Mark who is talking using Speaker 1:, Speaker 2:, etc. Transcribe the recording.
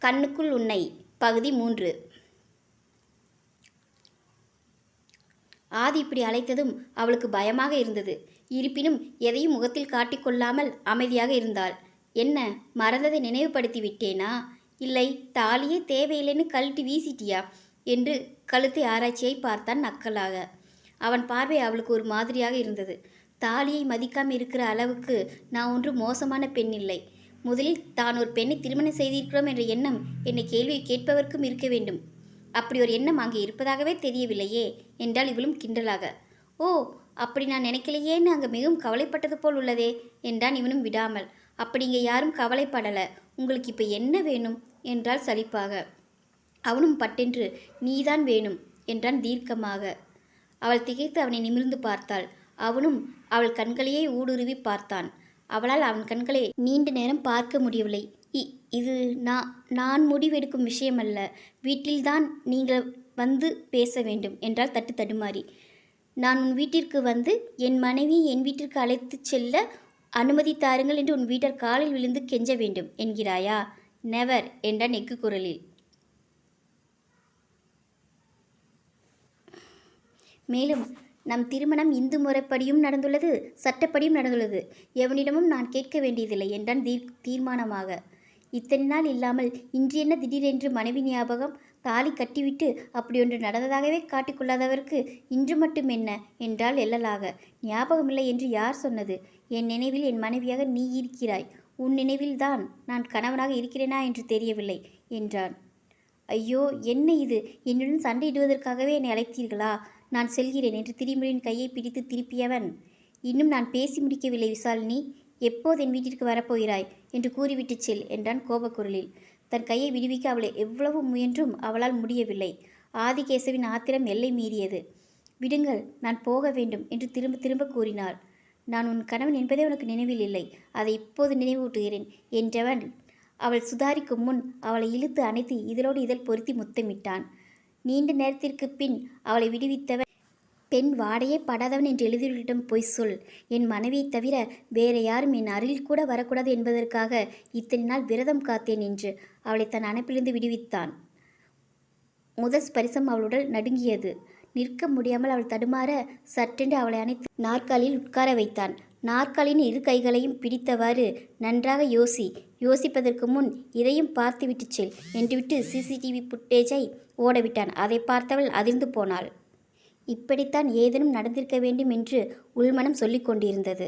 Speaker 1: கண்ணுக்குள் உன்னை பகுதி 3. ஆதி இப்படி அழைத்ததும் அவளுக்கு பயமாக இருந்தது. இருப்பினும் எதையும் முகத்தில் காட்டிக்கொள்ளாமல் அமைதியாக இருந்தாள். என்ன, மறந்ததை நினைவுபடுத்தி விட்டேனா? இல்லை, தாலியே தேவையில்லைன்னு கழட்டி வீசிட்டியா என்று கழுத்தை ஆராய்ச்சியை பார்த்தான் நக்கலாக. அவன் பார்வை அவளுக்கு ஒரு மாதிரியாக இருந்தது. தாலியை மதிக்காமல் இருக்கிற அளவுக்கு நான் ஒன்று மோசமான பெண் இல்லை. முதலில் தான் ஒரு பெண்ணை திருமணம் செய்திருக்கிறோம் என்ற எண்ணம் என்னை கேள்வியை கேட்பவர்க்கும் இருக்க வேண்டும். அப்படி ஒரு எண்ணம் அங்கே இருப்பதாகவே தெரியவில்லையே என்றால் இவளும் கிண்டலாக. ஓ, அப்படி நான் நினைக்கலையேன்னு அங்கே மிகவும் கவலைப்பட்டது போல் உள்ளதே என்றான் இவனும் விடாமல். அப்படி இங்கே யாரும் கவலைப்படலை. உங்களுக்கு இப்போ என்ன வேணும் என்றால் சலிப்பாக. அவனும் பட்டென்று நீதான் வேணும் என்றான் தீர்க்கமாக. அவள் திகைத்து அவனை நிமிர்ந்து பார்த்தாள். அவனும் அவள் கண்களையே ஊடுருவி பார்த்தான். அவளால் அவன் கண்களை நீண்ட நேரம் பார்க்க முடியவில்லை. இது நான் முடிவெடுக்கும் விஷயமல்ல. வீட்டில்தான் நீங்கள் வந்து பேச வேண்டும் என்றால் தட்டு தடுமாறி. நான் உன் வீட்டிற்கு வந்து என் மனைவியை என் வீட்டிற்கு அழைத்து செல்ல அனுமதி தாருங்கள் என்று உன் வீட்டர் காலில் விழுந்து கெஞ்ச வேண்டும் என்கிறாயா? நெவர் என்றான் எக்கு குரலில். மேலும் நம் திருமணம் இந்து முறைப்படியும் நடந்துள்ளது, சட்டப்படியும் நடந்துள்ளது. எவனிடமும் நான் கேட்க வேண்டியதில்லை என்றான் தீர்மானமாக. இத்தனை நாள் இல்லாமல் இன்று என்ன திடீரென்று மனைவி ஞாபகம்? தாலி கட்டிவிட்டு அப்படியொன்று நடந்ததாகவே காட்டிக்கொள்ளாதவருக்கு இன்று மட்டும் என்ன என்றால் எள்ளலாக. ஞாபகமில்லை என்று யார் சொன்னது? என் நினைவில் என் மனைவியாக நீ இருக்கிறாய். உன் நினைவில்தான் நான் கணவனாக இருக்கிறேனா என்று தெரியவில்லை என்றான். ஐயோ, என்ன இது? என்னுடன் சண்டையிடுவதற்காகவே என்னை அழைத்தீர்களா? நான் செல்கிறேன் என்று திரிமுறையின் கையை பிடித்து திருப்பியவன், இன்னும் நான் பேசி முடிக்கவில்லை விசாலினி. எப்போது என் வீட்டிற்கு வரப்போகிறாய் என்று கூறிவிட்டு செல் என்றான் கோபக்குரலில். தன் கையை விடுவிக்க அவளை எவ்வளவு முயன்றும் அவளால் முடியவில்லை. ஆதிகேசவின் ஆத்திரம் எல்லை மீறியது. விடுங்கள், நான் போக வேண்டும் என்று திரும்ப திரும்ப கூறினாள். நான் உன் கணவன் என்பதே உனக்கு நினைவில் இல்லை. அதை இப்போது நினைவூட்டுகிறேன் என்றவன் அவள் சுதாரிக்கும் முன் அவளை இழுத்து அணைத்து இதழோடு இதழ் பொருத்தி முத்தமிட்டான். நீண்ட நேரத்திற்கு பின் அவளை விடுவித்தவன், பெண் வாடையே படாதவன் என்று எழுதியவர்களிடம் பொய் சொல். என் மனைவியைத் தவிர வேற யாரும் என் அருகில் கூட வரக்கூடாது என்பதற்காக இத்தனை நாள் விரதம் காத்தேன் என்று அவளை தன் அணைப்பிலிருந்து விடுவித்தான். முதல் ஸ்பரிசம் அவளுடன் நடுங்கியது. நிற்க முடியாமல் அவள் தடுமாற சட்டென்று அவளை அணைத்து நாற்காலியில் உட்கார வைத்தான். நாற்காலியின் இரு கைகளையும் பிடித்தவாறு, நன்றாக யோசிப்பதற்கு முன் இதையும் பார்த்துவிட்டு செல் என்றுவிட்டு சிசிடிவி புட்டேஜை ஓடவிட்டான். அதை பார்த்தவள் அதிர்ந்து போனாள். இப்படித்தான் ஏதேனும் நடந்திருக்க வேண்டும் என்று உள்மனம் சொல்லிக் கொண்டிருந்தது.